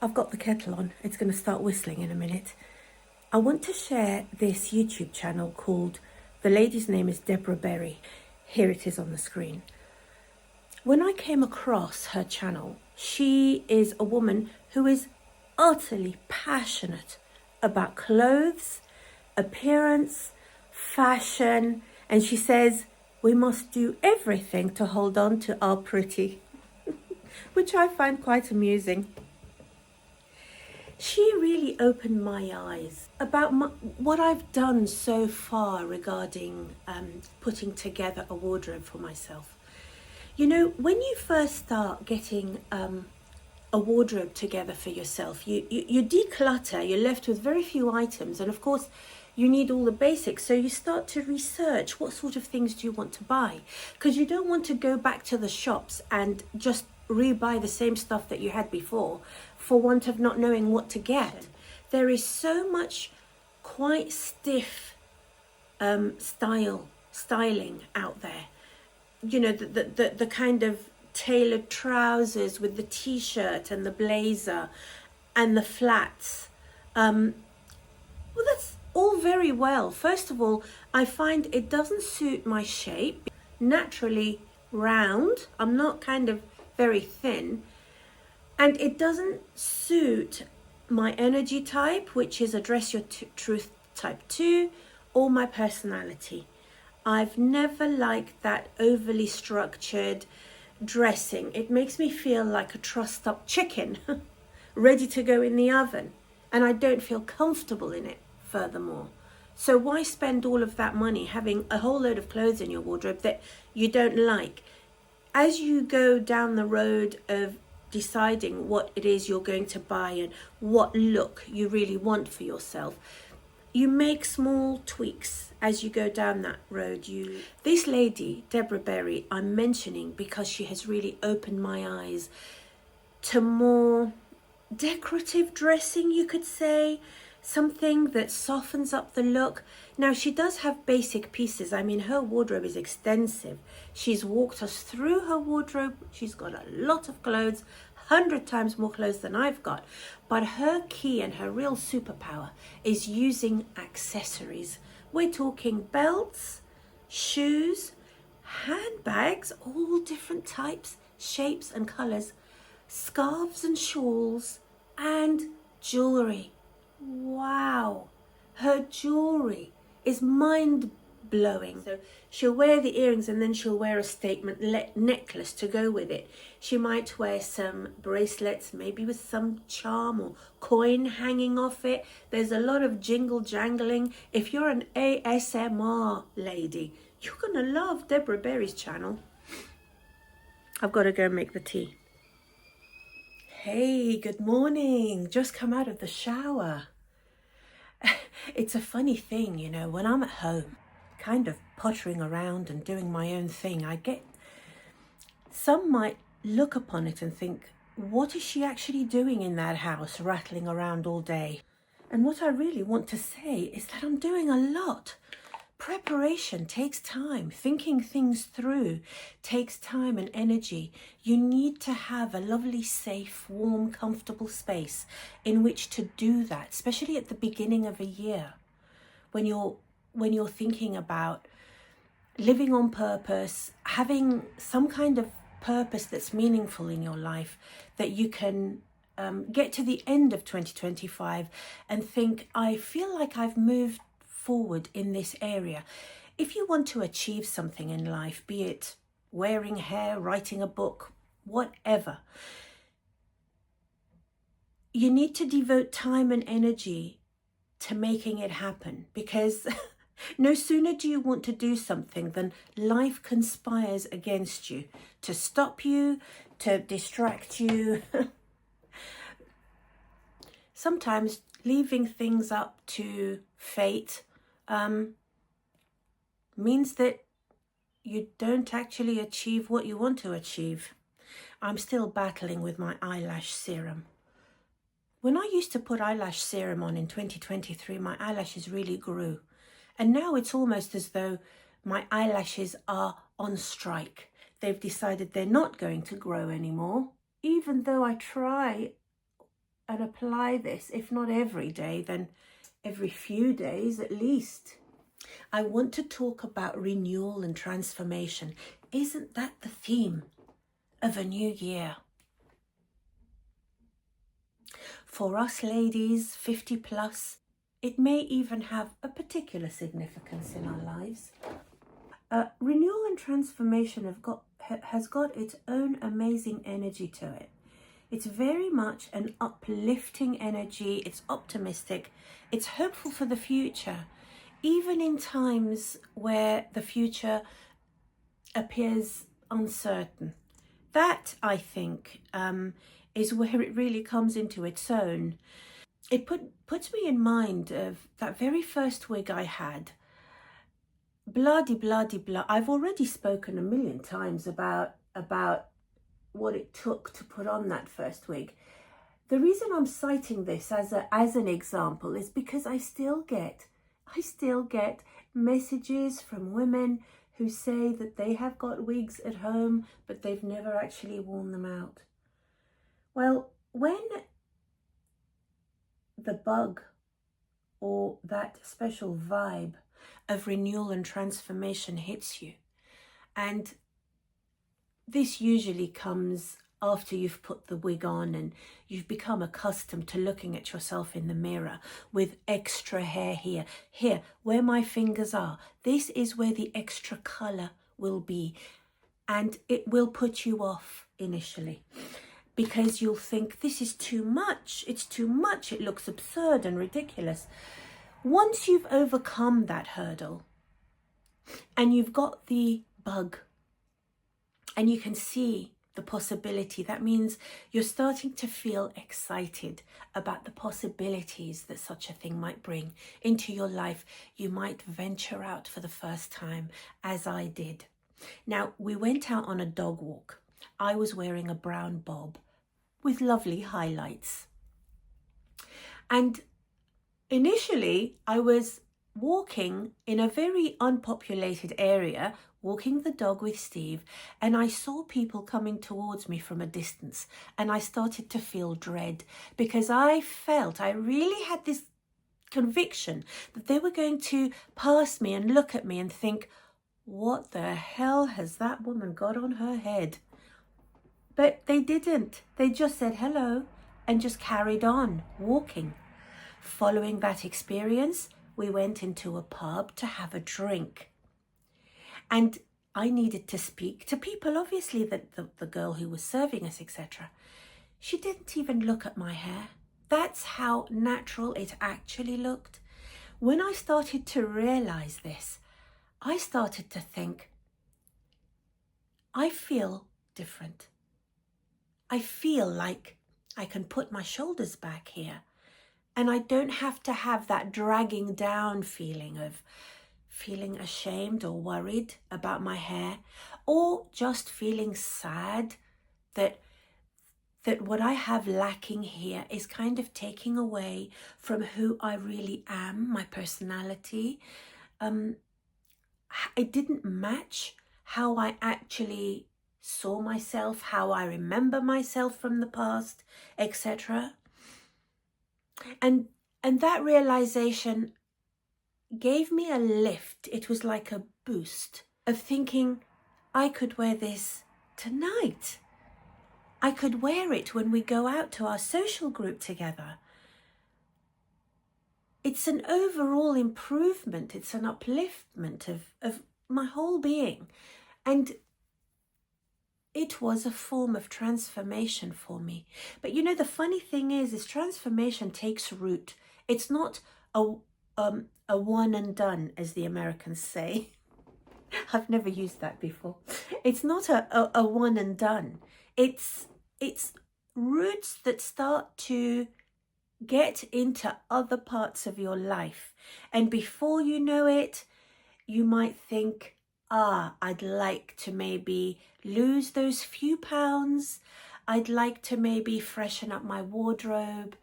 I've got the kettle on. It's going to start whistling in a minute. I want to share this YouTube channel called, the lady's name is Deborah Berry. Here it is on the screen. When I came across her channel, she is a woman who is utterly passionate about clothes, appearance, fashion, and she says we must do everything to hold on to our pretty, which I find quite amusing. She really opened my eyes about what I've done so far regarding putting together a wardrobe for myself. You know, when you first start getting a wardrobe together for yourself, you declutter, you're left with very few items, and of course you need all the basics. So you start to research what sort of things do you want to buy, because you don't want to go back to the shops and just rebuy the same stuff that you had before for want of not knowing what to get. There is so much quite stiff styling out there. You know, the kind of tailored trousers with the t-shirt and the blazer and the flats. Well, that's all very well. First of all, I find it doesn't suit my shape. Naturally round, I'm not kind of very thin, and it doesn't suit my energy type, which is address your truth type 2, or my personality. I've never liked that overly structured dressing. It makes me feel like a trussed up chicken ready to go in the oven, and I don't feel comfortable in it furthermore. So why spend all of that money having a whole load of clothes in your wardrobe that you don't like? As you go down the road of deciding what it is you're going to buy and what look you really want for yourself, you make small tweaks as you go down that road. This lady, Deborah Berry, I'm mentioning because she has really opened my eyes to more decorative dressing, you could say, something that softens up the look. Now, she does have basic pieces. I mean, her wardrobe is extensive. She's walked us through her wardrobe. She's got a lot of clothes, 100 times more clothes than I've got. But her key and her real superpower is using accessories. We're talking belts, shoes, handbags, all different types, shapes and colors, scarves and shawls, and jewelry. Wow, her jewelry is mind-blowing. So she'll wear the earrings and then she'll wear a statement necklace to go with it. She might wear some bracelets, maybe with some charm or coin hanging off it. There's a lot of jingle jangling. If you're an ASMR lady, you're gonna love Deborah Berry's channel. I've got to go make the tea. Hey, good morning. Just come out of the shower. It's a funny thing, you know, when I'm at home, kind of pottering around and doing my own thing, some might look upon it and think, what is she actually doing in that house, rattling around all day? And what I really want to say is that I'm doing a lot. Preparation takes time. Thinking things through takes time and energy. You need to have a lovely, safe, warm, comfortable space in which to do that, especially at the beginning of a year, when you're thinking about living on purpose, having some kind of purpose that's meaningful in your life, that you can get to the end of 2025 and think, I feel like I've moved forward in this area. If you want to achieve something in life, be it wearing hair, writing a book, whatever, you need to devote time and energy to making it happen, because no sooner do you want to do something than life conspires against you to stop you, to distract you. Sometimes leaving things up to fate means that you don't actually achieve what you want to achieve. I'm still battling with my eyelash serum. When I used to put eyelash serum on in 2023, my eyelashes really grew. And now it's almost as though my eyelashes are on strike. They've decided they're not going to grow anymore, even though I try and apply this, if not every day, then every few days at least. I want to talk about renewal and transformation. Isn't that the theme of a new year? For us ladies, 50 plus, it may even have a particular significance in our lives. Renewal and transformation has got its own amazing energy to it. It's very much an uplifting energy. It's optimistic. It's hopeful for the future, even in times where the future appears uncertain. That, I think, is where it really comes into its own. It puts me in mind of that very first wig I had. Blah-de-blah-de-blah. I've already spoken a million times about what it took to put on that first wig. The reason I'm citing this as an example is because I still get messages from women who say that they have got wigs at home, but they've never actually worn them out. Well, when the bug or that special vibe of renewal and transformation hits you, and this usually comes after you've put the wig on and you've become accustomed to looking at yourself in the mirror with extra hair here. Here, where my fingers are, this is where the extra colour will be. And it will put you off initially because you'll think this is too much. It's too much. It looks absurd and ridiculous. Once you've overcome that hurdle and you've got the bug, and you can see the possibility, that means you're starting to feel excited about the possibilities that such a thing might bring into your life. You might venture out for the first time, as I did. Now, we went out on a dog walk. I was wearing a brown bob with lovely highlights. And initially, I was walking in a very unpopulated area, walking the dog with Steve, and I saw people coming towards me from a distance, and I started to feel dread because I really had this conviction that they were going to pass me and look at me and think, what the hell has that woman got on her head? But they didn't. They just said hello and just carried on walking. Following that experience, we went into a pub to have a drink. And I needed to speak to people, obviously, the girl who was serving us, etc. She didn't even look at my hair. That's how natural it actually looked. When I started to realize this, I started to think, I feel different. I feel like I can put my shoulders back here. And I don't have to have that dragging down feeling of feeling ashamed or worried about my hair, or just feeling sad that what I have lacking here is kind of taking away from who I really am, my personality. It didn't match how I actually saw myself, how I remember myself from the past, etc. And that realization gave me a lift. It was like a boost of thinking, I could wear this tonight. I could wear it when we go out to our social group together. It's an overall improvement. It's an upliftment of my whole being. And it was a form of transformation for me. But you know, the funny thing is transformation takes root. It's not a one and done, as the Americans say. I've never used that before. It's not a one and done. It's roots that start to get into other parts of your life. And before you know it, you might think, I'd like to maybe lose those few pounds. I'd like to maybe freshen up my wardrobe.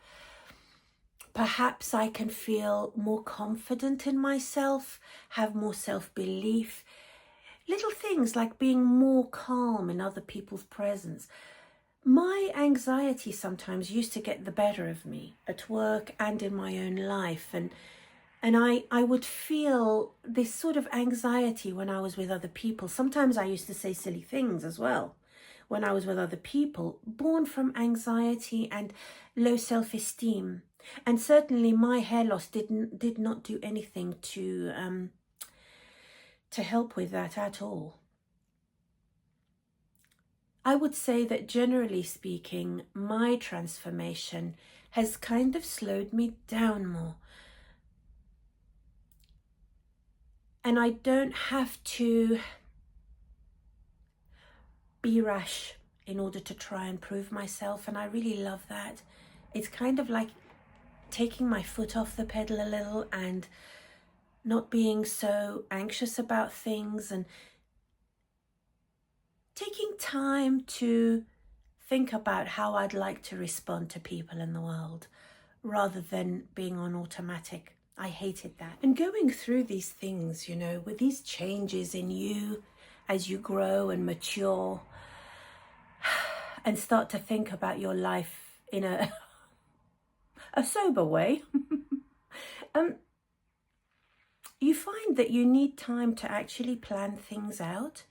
Perhaps I can feel more confident in myself, have more self-belief. Little things like being more calm in other people's presence. My anxiety sometimes used to get the better of me at work and in my own life, and I would feel this sort of anxiety when I was with other people. Sometimes I used to say silly things as well when I was with other people, born from anxiety and low self-esteem. And certainly my hair loss did not do anything to help with that at all. I would say that generally speaking, my transformation has kind of slowed me down more. And I don't have to be rash in order to try and prove myself, and I really love that. It's kind of like taking my foot off the pedal a little and not being so anxious about things, and taking time to think about how I'd like to respond to people in the world rather than being on automatic. I hated that. And going through these things, you know, with these changes in you as you grow and mature and start to think about your life in a sober way, you find that you need time to actually plan things out.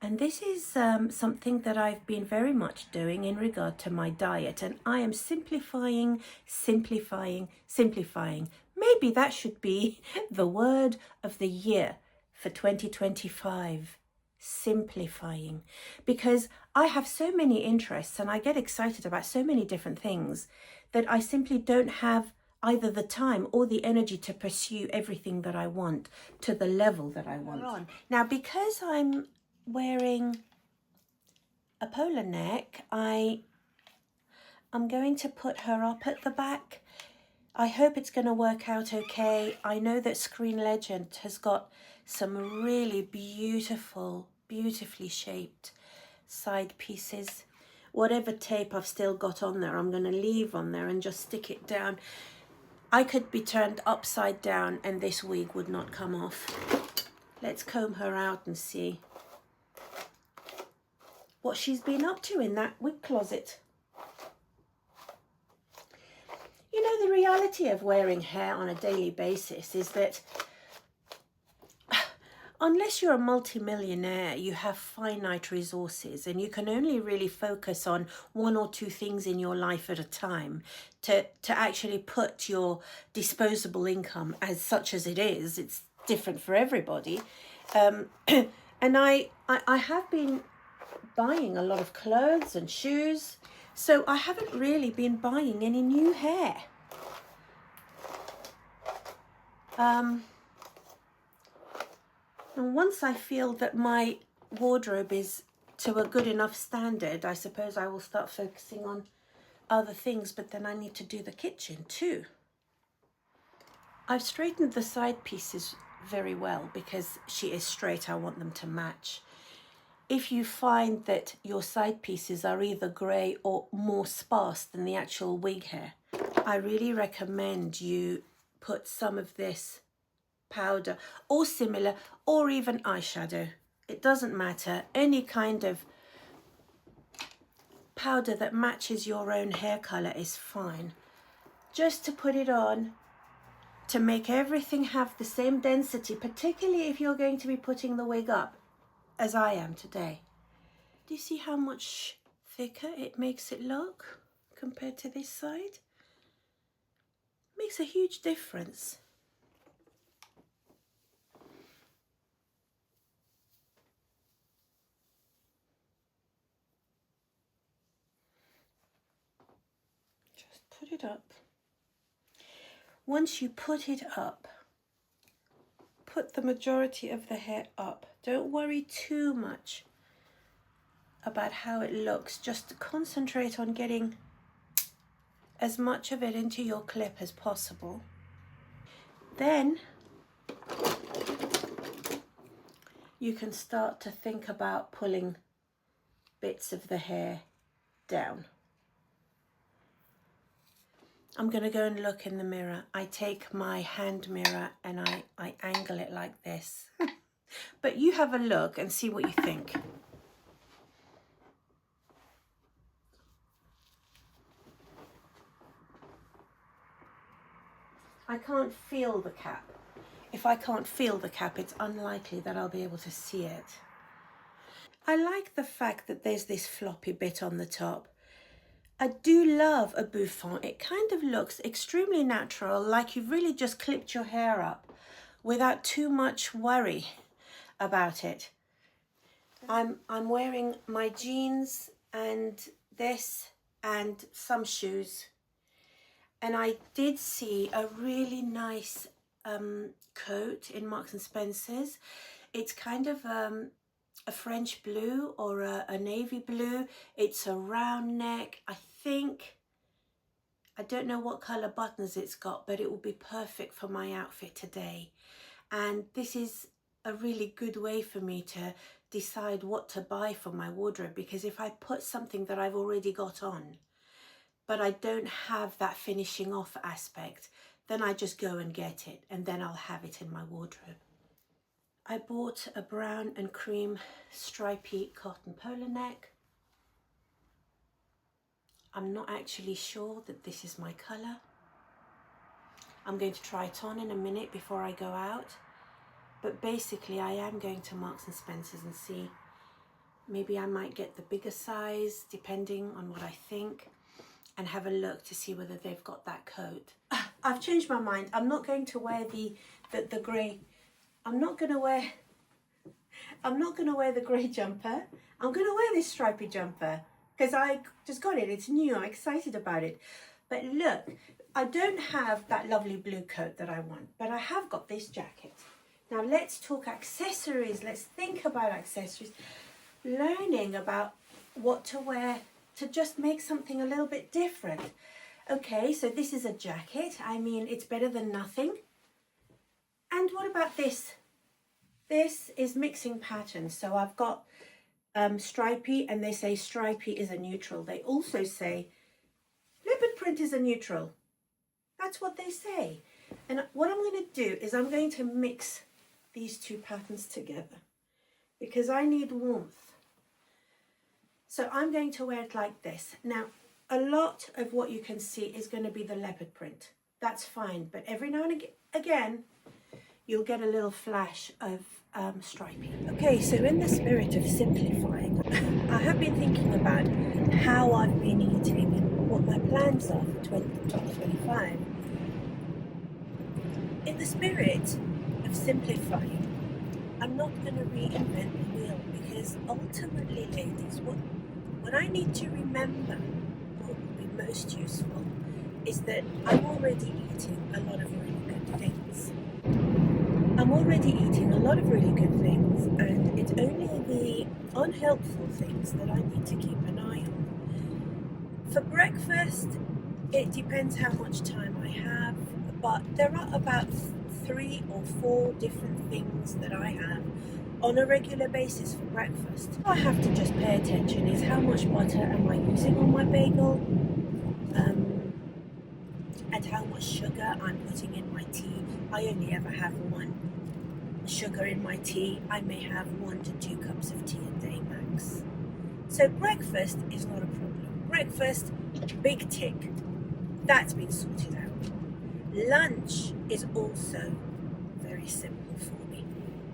And this is something that I've been very much doing in regard to my diet. And I am simplifying, simplifying, simplifying. Maybe that should be the word of the year for 2025. Simplifying. Because I have so many interests and I get excited about so many different things that I simply don't have either the time or the energy to pursue everything that I want to the level that I want. Now, because I'm wearing a polo neck, I'm going to put her up at the back. I hope it's going to work out okay. I know that Screen Legend has got some really beautifully shaped side pieces. Whatever tape I've still got on there, I'm going to leave on there and just stick it down. I could be turned upside down and this wig would not come off. Let's comb her out and see what she's been up to in that wig closet. You know, the reality of wearing hair on a daily basis is that unless you're a multimillionaire, you have finite resources and you can only really focus on one or two things in your life at a time to actually put your disposable income, as such as it is, it's different for everybody. And I have been buying a lot of clothes and shoes, so I haven't really been buying any new hair. And once I feel that my wardrobe is to a good enough standard, I suppose I will start focusing on other things, but then I need to do the kitchen too. I've straightened the side pieces very well because she is straight. I want them to match. If you find that your side pieces are either grey or more sparse than the actual wig hair, I really recommend you put some of this powder or similar, or even eyeshadow. It doesn't matter. Any kind of powder that matches your own hair color is fine. Just to put it on to make everything have the same density, particularly if you're going to be putting the wig up as I am today. Do you see how much thicker it makes it look compared to this side? Makes a huge difference. Just put it up. Once you put it up, put the majority of the hair up. Don't worry too much about how it looks. Just concentrate on getting as much of it into your clip as possible. Then you can start to think about pulling bits of the hair down. I'm going to go and look in the mirror. I take my hand mirror and I angle it like this. But you have a look and see what you think. I can't feel the cap. If I can't feel the cap, it's unlikely that I'll be able to see it. I like the fact that there's this floppy bit on the top. I do love a bouffant. It kind of looks extremely natural, like you've really just clipped your hair up without too much worry about it. I'm wearing my jeans and this and some shoes. And I did see a really nice coat in Marks and Spencer's. It's kind of a French blue or a navy blue. It's a round neck. I don't know what colour buttons it's got, but it will be perfect for my outfit today. And this is a really good way for me to decide what to buy for my wardrobe, because if I put something that I've already got on, but I don't have that finishing off aspect, then I just go and get it, and then I'll have it in my wardrobe. I bought a brown and cream stripy cotton polo neck. I'm not actually sure that this is my colour. I'm going to try it on in a minute before I go out. But basically I am going to Marks and Spencer's and see. Maybe I might get the bigger size depending on what I think, and have a look to see whether they've got that coat. I've changed my mind. I'm not going to wear the grey. I'm not going to wear the grey jumper. I'm going to wear this stripy jumper because I just got it. It's new. I'm excited about it. But look, I don't have that lovely blue coat that I want, but I have got this jacket. Now let's talk accessories. Let's think about accessories. Learning about what to wear to just make something a little bit different. Okay, so this is a jacket. I mean, it's better than nothing. And what about this? This is mixing patterns. So I've got stripy, and they say stripy is a neutral. They also say leopard print is a neutral. That's what they say. And what I'm going to do is I'm going to mix these two patterns together because I need warmth. So I'm going to wear it like this. Now, a lot of what you can see is going to be the leopard print. That's fine, but every now and again, you'll get a little flash of stripy. Okay, so in the spirit of simplifying, I have been thinking about how I've been eating and what my plans are for 2025. In the spirit of simplifying, I'm not going to reinvent the wheel, because ultimately, ladies, what I need to remember, what will be most useful, is that I'm already eating a lot of really good things. I'm already eating a lot of really good things, and it's only the unhelpful things that I need to keep an eye on. For breakfast, it depends how much time I have, but there are about 3 or 4 different things that I have on a regular basis for breakfast. What I have to just pay attention is how much butter am I using on my bagel, and how much sugar I'm putting in my tea. I only ever have 1 sugar in my tea. I may have 1 to 2 cups of tea a day max. So breakfast is not a problem. Breakfast, big tick. That's been sorted out. Lunch is also very simple for me.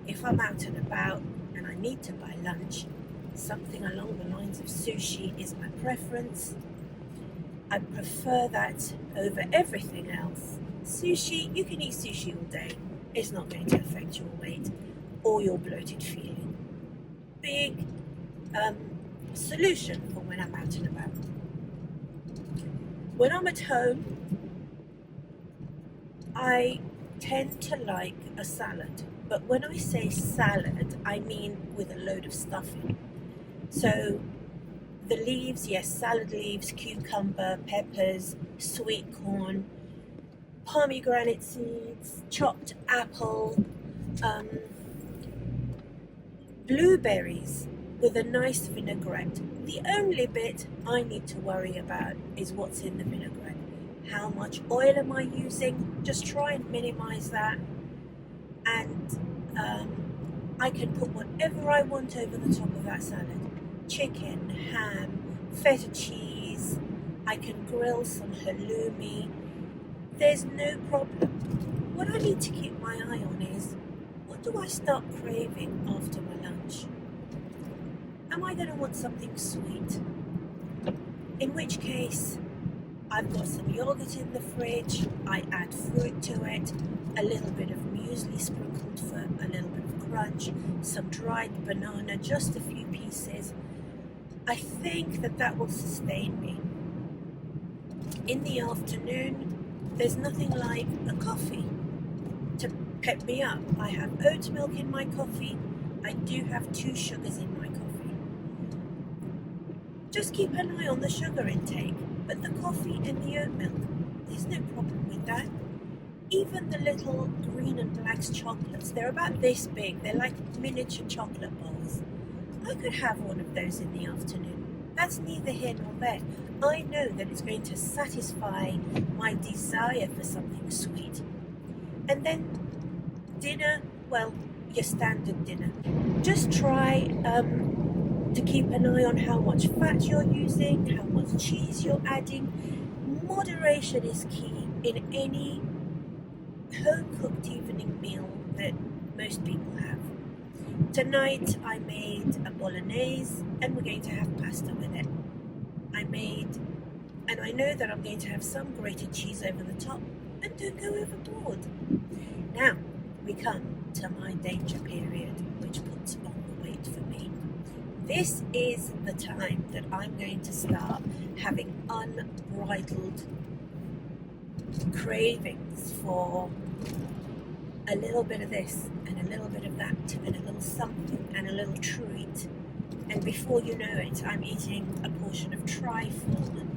If I'm out and about and I need to buy lunch, something along the lines of sushi is my preference. I prefer that over everything else. Sushi, you can eat sushi all day. It's not going to affect your weight or your bloated feeling. Big solution for when I'm out and about. When I'm at home, I tend to like a salad, but when I say salad, I mean with a load of stuffing. So the leaves, yes, salad leaves, cucumber, peppers, sweet corn, pomegranate seeds, chopped apple, blueberries with a nice vinaigrette. The only bit I need to worry about is what's in the vinaigrette. How much oil am I using? Just try and minimize that. And I can put whatever I want over the top of that salad. Chicken, ham, feta cheese. I can grill some halloumi. there's no problem. What I need to keep my eye on is, what do I start craving after my lunch? Am I going to want something sweet? In which case, I've got some yogurt in the fridge, I add fruit to it, a little bit of muesli sprinkled for a little bit of crunch, some dried banana, just a few pieces. I think that will sustain me. In the afternoon, there's nothing like a coffee to pep me up. I have oat milk in my coffee. I do have 2 sugars in my coffee. Just keep an eye on the sugar intake, but the coffee and the oat milk, there's no problem with that. Even the little green and black chocolates, they're about this big. They're like miniature chocolate bowls. I could have one of those in the afternoon. That's neither here nor there. I know that it's going to satisfy my desire for something sweet. And then dinner, well, your standard dinner. Just try to keep an eye on how much fat you're using, how much cheese you're adding. Moderation is key in any home-cooked evening meal that most people have. Tonight I made a bolognese and we're going to have pasta with it. And I know that I'm going to have some grated cheese over the top, and don't go overboard. Now we come to my danger period, which puts on the weight for me. This is the time that I'm going to start having unbridled cravings for a little bit of this and a little bit of that and a little something and a little treat. And before you know it, I'm eating a portion of trifle and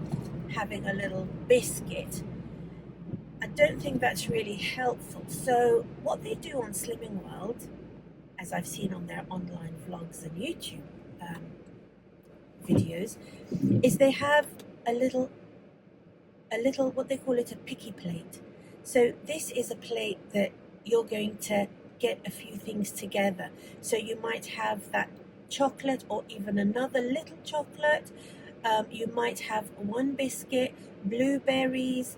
having a little biscuit. I don't think that's really helpful. So what they do on Slimming World, as I've seen on their online vlogs and YouTube videos, is they have a little what they call it, a picky plate. So this is a plate that you're going to get a few things together. So you might have that chocolate or even another little chocolate. You might have one biscuit, blueberries,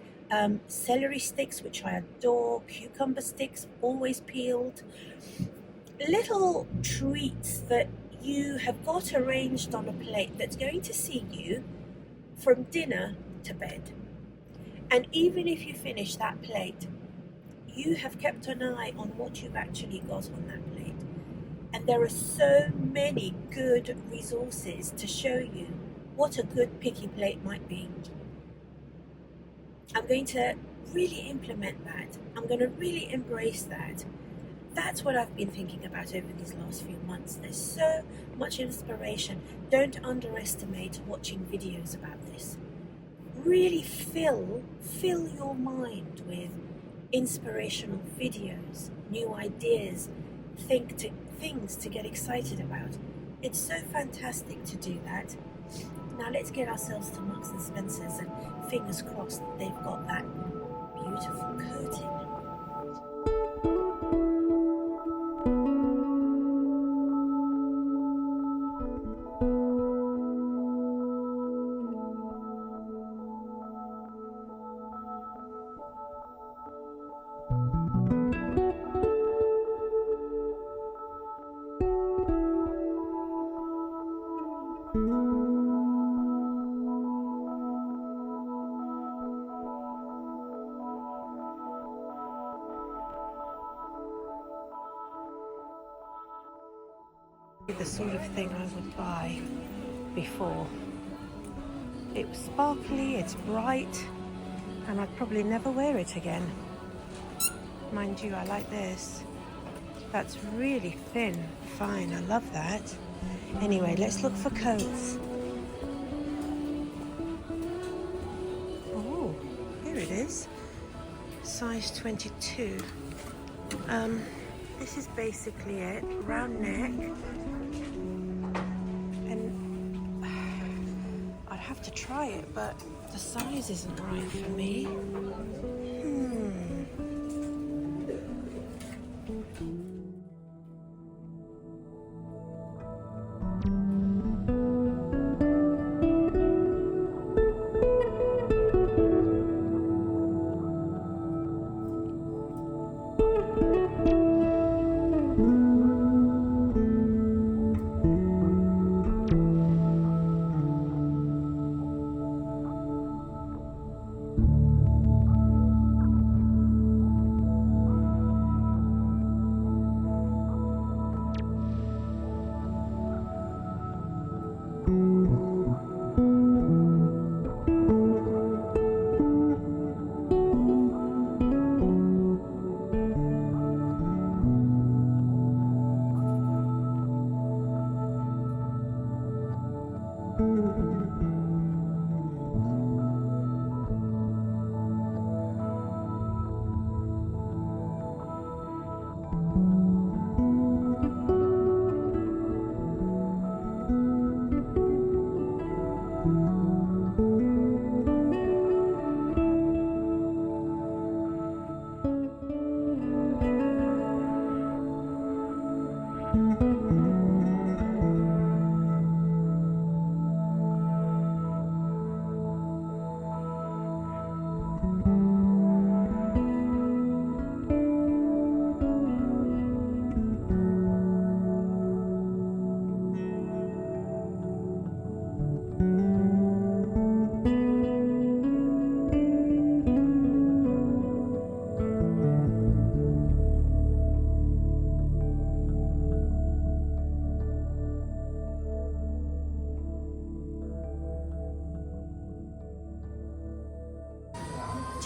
celery sticks, which I adore, cucumber sticks, always peeled. Little treats that you have got arranged on a plate that's going to see you from dinner to bed. And even if you finish that plate, you have kept an eye on what you've actually got on that plate. And there are so many good resources to show you what a good picky plate might be. I'm going to really implement that. I'm going to really embrace that. That's what I've been thinking about over these last few months. There's so much inspiration. Don't underestimate watching videos about this. Really fill your mind with inspirational videos, new ideas, things to get excited about. It's so fantastic to do that. Now let's get ourselves to Marks and Spencer's, and fingers crossed they've got that beautiful coating. The sort of thing I would buy before. It was sparkly, it's bright, and I'd probably never wear it again. Mind you, I like this. That's really thin, fine, I love that. Anyway, let's look for coats. Oh, here it is. Size 22. This is basically it, round neck. I'd have to try it, but the size isn't right for me.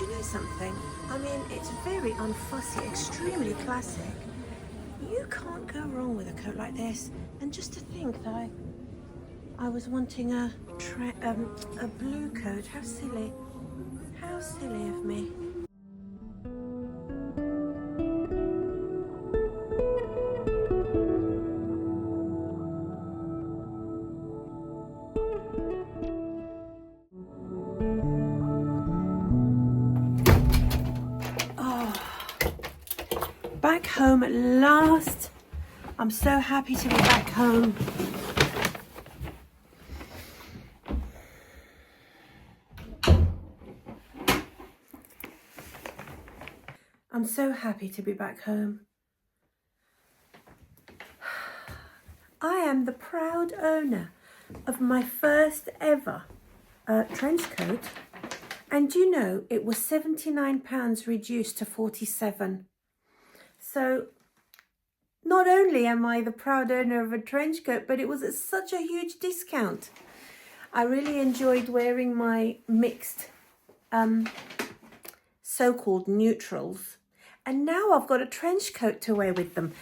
do you know something? I mean, it's very unfussy, extremely classic. You can't go wrong with a coat like this. And just to think that I was wanting a blue coat. How silly. How silly of me. Oh, back home at last. I'm so happy to be back home. I'm so happy to be back home. I am the proud owner of my first ever trench coat. And you know, it was £79 reduced to 47. So not only am I the proud owner of a trench coat, but it was at such a huge discount. I really enjoyed wearing my mixed so-called neutrals. And now I've got a trench coat to wear with them.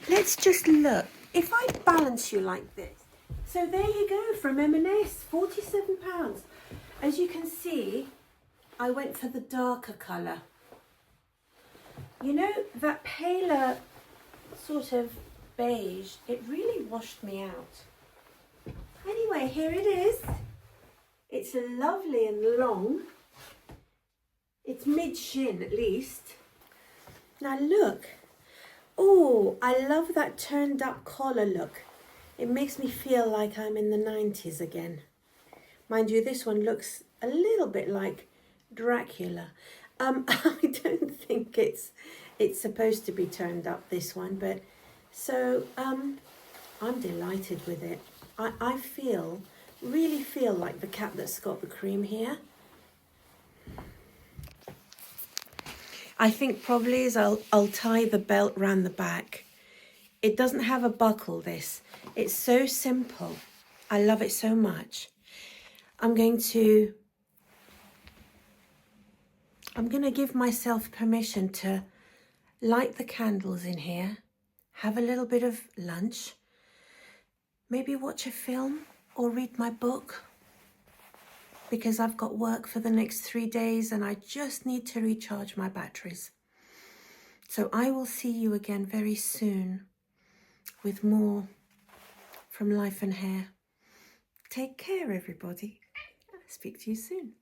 Let's just look. If I balance you like this. So there you go, from M&S, £47. As you can see, I went for the darker colour. You know, that paler sort of beige, it really washed me out. Anyway, here it is. It's lovely and long. It's mid-shin at least. Now look. Oh, I love that turned up collar look. It makes me feel like I'm in the 90s again. Mind you, this one looks a little bit like Dracula. I don't think it's supposed to be turned up, this one, but so I'm delighted with it. I really feel like the cat that's got the cream here. I think probably is I'll tie the belt round the back. It doesn't have a buckle, this. It's so simple. I love it so much. I'm going to give myself permission to light the candles in here, have a little bit of lunch, maybe watch a film or read my book, because I've got work for the next 3 days and I just need to recharge my batteries. So I will see you again very soon with more from Life and Hair. Take care, everybody. I'll speak to you soon.